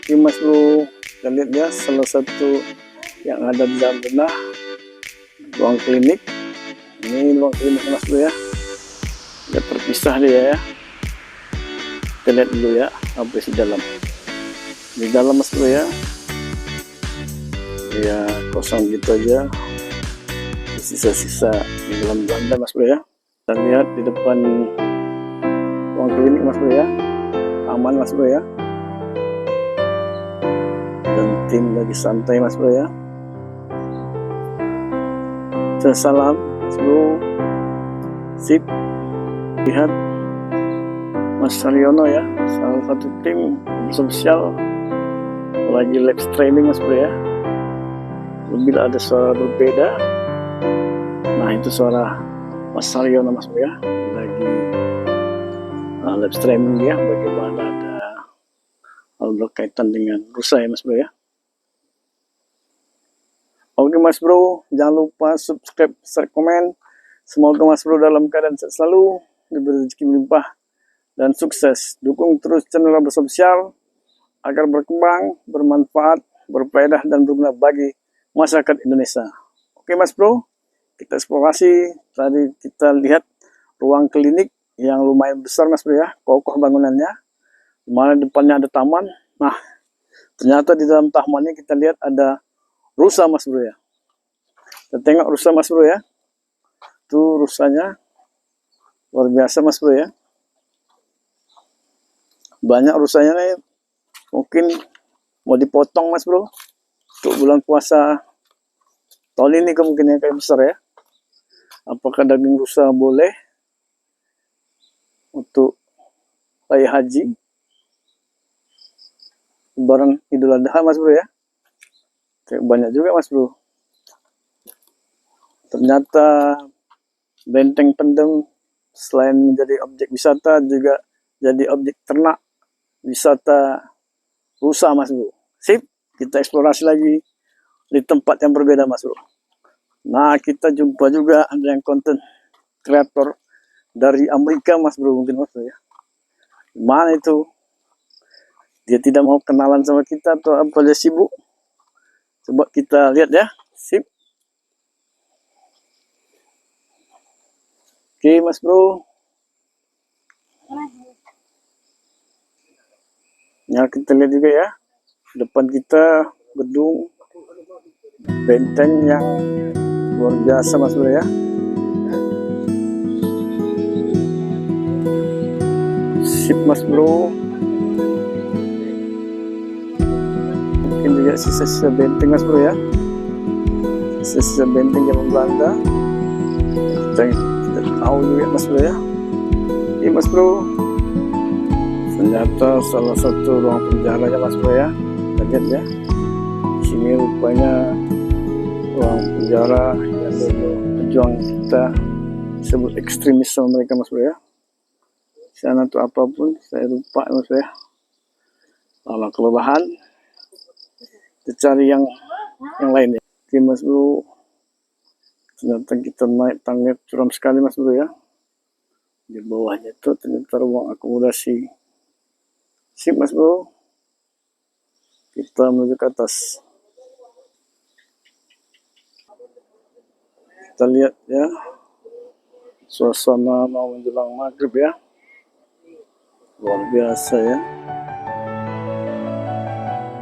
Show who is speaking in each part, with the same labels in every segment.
Speaker 1: Oke mas bro, kita lihat ya salah satu yang ada di dalam bedah ruang klinik. Ini ruang klinik mas bro ya, udah terpisah dia ya. Kita lihat dulu ya apa isi dalam. Di dalam mas bro ya, ya kosong gitu aja, sisa-sisa di dalam belanda mas bro ya. Kita lihat di depan ruang klinik mas bro ya, aman mas bro ya, dan tim lagi santai mas bro ya. Salam mas bro, sip. Lihat Mas Saryono ya, salah satu tim sosial lagi live streaming mas bro ya. Bila ada suara berbeda, nah itu suara Mas Saryono mas bro ya, lagi live streaming ya, bagaimana ada hal berkaitan dengan rusa ya mas bro ya. Oke mas bro, jangan lupa subscribe, share, komen. Semoga mas bro dalam keadaan sehat selalu, diberi rezeki melimpah dan sukses. Dukung terus channel Abah Sosial agar berkembang, bermanfaat, berfaedah dan berguna bagi masyarakat Indonesia. Oke mas bro, kita eksplorasi. Tadi kita lihat ruang klinik yang lumayan besar mas bro ya, kokoh bangunannya, dimana depannya ada taman. Nah ternyata di dalam tamannya kita lihat ada rusa mas bro ya. Kita tengok rusa mas bro ya, tuh rusanya luar biasa mas bro ya. Banyak rusanya nih, mungkin mau dipotong mas bro untuk bulan puasa tahun ini, kemungkinan kayak besar ya. Apakah daging rusa boleh untuk raya haji lebaran Idul Adha mas bro ya? Kayak banyak juga mas bro. Ternyata Benteng Pendem selain menjadi objek wisata juga jadi objek ternak wisata rusa mas bro. Sip, kita eksplorasi lagi di tempat yang berbeda mas bro. Nah kita jumpa juga ada yang konten kreator dari Amerika mas bro, mungkin mas bro ya. Mana itu? Dia tidak mau kenalan sama kita atau apa, dia sibuk? Coba kita lihat ya. Sip. Oke mas bro. Ya kita lihat juga ya, depan kita gedung benteng yang luar biasa mas bro ya. Sip mas bro. Mungkin juga sisa-sisa benteng mas bro ya, sisa-sisa benteng zaman Belanda. Kita tidak tahu juga mas bro ya. Ini mas bro, ternyata salah satu ruang penjara ya mas bro ya. Kita lihat ya, di sini rupanya ruang penjara yang dulu pejuang kita sebut ekstremis sama mereka mas bro ya. Sana tuh apapun saya lupa mas bro ya. Lama kelelahan, kita cari yang lain ya. Oke mas bro, ternyata kita naik tangga curam sekali mas bro ya. Di bawahnya itu ternyata ruang akomodasi. Sip mas bro, kita menuju ke atas. Kita lihat ya, suasana mau menjelang maghrib ya, luar biasa ya.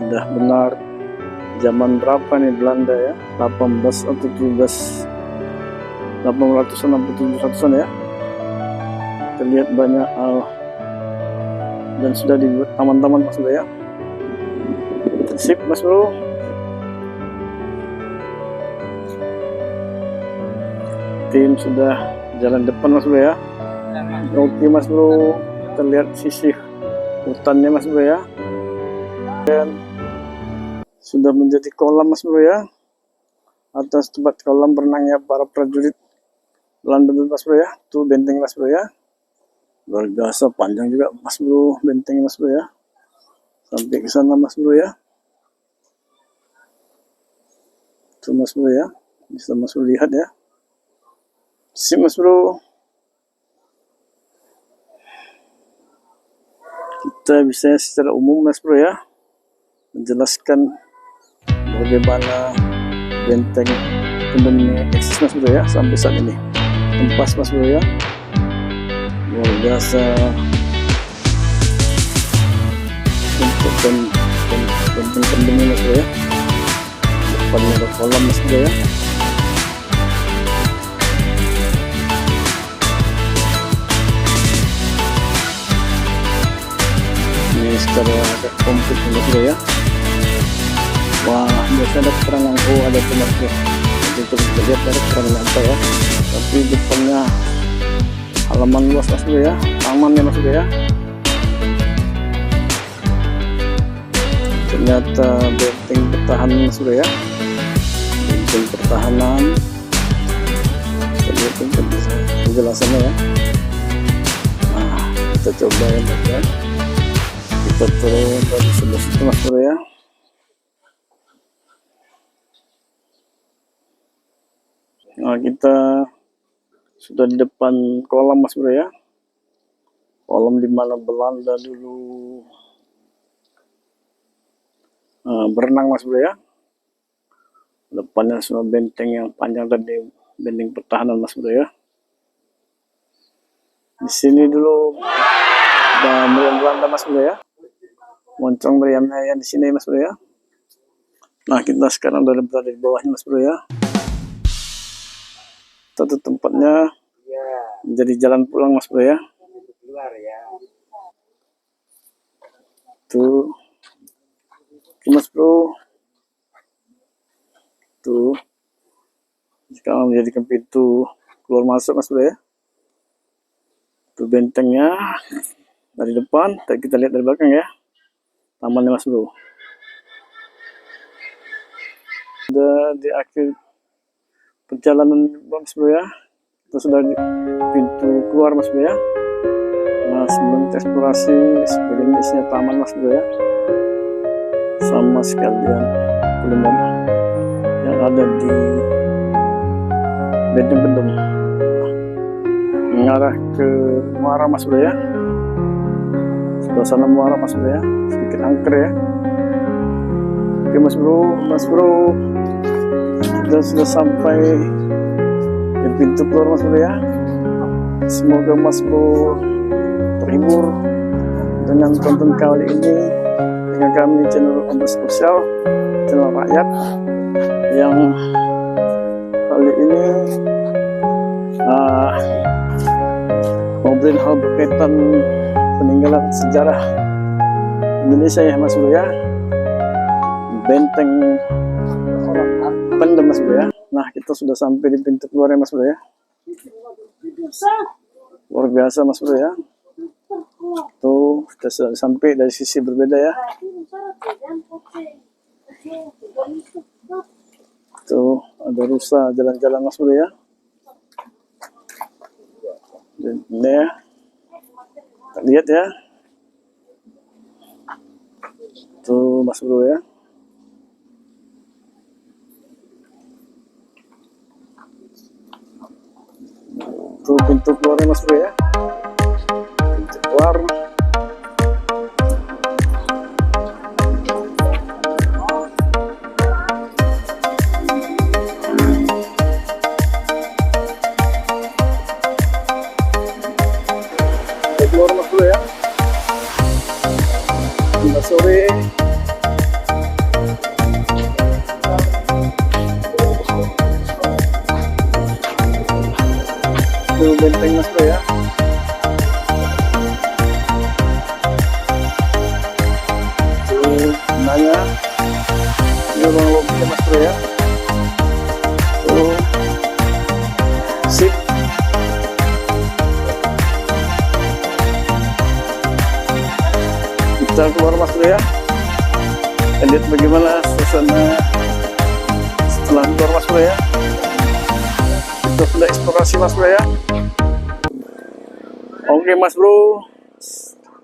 Speaker 1: Udah benar zaman berapa nih Belanda ya, 18 atau 17, 867-an ya. Kita lihat banyak dan sudah dibuat taman-taman mas bro ya. Sip mas bro. Tim sudah jalan depan mas bro ya. Oke mas bro, kita lihat sisi hutannya mas bro ya, dan sudah menjadi kolam mas bro ya, atas tempat kolam berenangnya para prajurit Belanda mas bro ya. Tuh benteng mas bro ya, luar biasa panjang juga mas bro benteng mas bro ya, sampai ke sana mas bro ya. Tuh mas bro ya, bisa mas bro lihat ya. Sip mas bro, kita bisa secara umum mas bro ya menjelaskan bagaimana benteng Pendem ini eksis Mas Bro ya sampai saat ini. Empas Mas Bro ya, luar biasa untuk benteng Pendem ini Mas Bro ya. Depannya ada kolam Mas Bro ya. Ini secara komplit Mas Bro ya. Wah, biasanya ada keterangan, oh ada Mas Bro. Nanti coba kita lihat dari keterangan apa ya. Tapi depannya halaman luas Mas Bro ya, tamannya Mas Bro ya. Ternyata benteng pertahanan Mas Bro ya, benteng pertahanan. Kita lihat penjelasannya ya. Nah, kita coba ya Mas Bro ya. Kita turun dari sebelah situ Mas Bro ya. Nah, kita sudah di depan kolam Mas Bro ya. Kolam di mana Belanda dulu berenang Mas Bro ya. Depannya semua benteng yang panjang tadi, benteng pertahanan Mas Bro ya. Di sini dulu ada meriam Belanda Mas Bro ya. Moncong meriamnya ya di sini Mas Bro ya. Nah, kita sekarang udah berada di bawahnya Mas Bro ya. Satu tempatnya menjadi jalan pulang Mas Bro ya. Tuh, oke Mas Bro. Tuh, sekarang menjadikan pintu keluar masuk Mas Bro ya. Tuh bentengnya dari depan, kita lihat dari belakang ya. Tamannya Mas Bro. Sudah di akhir perjalanan Mas Bro ya. Kita sudah di pintu keluar Mas Bro ya. Nah, sebelum kita eksplorasi seperti ini isinya taman Mas Bro ya. Sama sekalian kuliner yang ada di benteng Pendem. Mengarah ke muara Mas Bro ya. Sebelah sana muara Mas Bro ya. Sedikit angker ya. Oke Mas Bro. Kita sudah sampai di pintu keluar Mas Bro ya. Semoga Mas Bro terhibur dengan konten kali ini dengan kami channel Ombres Spesial, channel rakyat yang kali ini ngobrolin hal berkaitan peninggalan sejarah Indonesia ya Mas Bro ya. Benteng Pendem Mas Bro ya. Nah, kita sudah sampai di pintu keluar ya Mas Bro ya. Luar biasa Mas Bro ya. Tuh, kita sudah sampai dari sisi berbeda ya. Tuh, ada rusa jalan-jalan Mas Bro ya. Ini ya. Kita lihat ya. Tuh Mas Bro ya. Tuh pintu keluarnya Mas Bro ya. Pintu keluar. Pintu keluar Mas Bro ya. Selamat sore. Tuh benteng Mas Bro ya. Tuh nanya. Ini ruang lobby Mas Bro ya. Tuh sip. Kita keluar Mas Bro ya. Kita lihat bagaimana suasana setelah keluar Mas Bro ya. Kita sudah eksplorasi Mas Bro ya. Oke Mas Bro,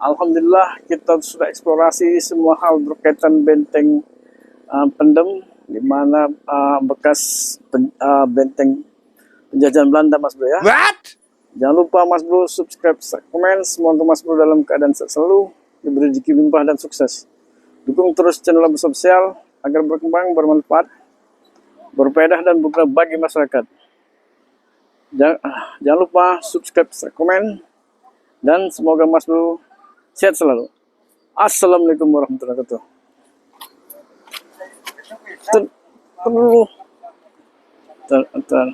Speaker 1: alhamdulillah kita sudah eksplorasi semua hal berkaitan benteng Pendem, di mana bekas benteng penjajahan Belanda Mas Bro ya.
Speaker 2: What?
Speaker 1: Jangan lupa Mas Bro subscribe, komen. Semoga Mas Bro dalam keadaan sehat selalu, diberi rezeki limpah dan sukses. Dukung terus channel Abah Sosial agar berkembang, bermanfaat, berfaedah dan berguna bagi masyarakat. Jangan lupa subscribe, komen, dan semoga Mas Bro sehat selalu. Assalamualaikum warahmatullahi wabarakatuh. Ter,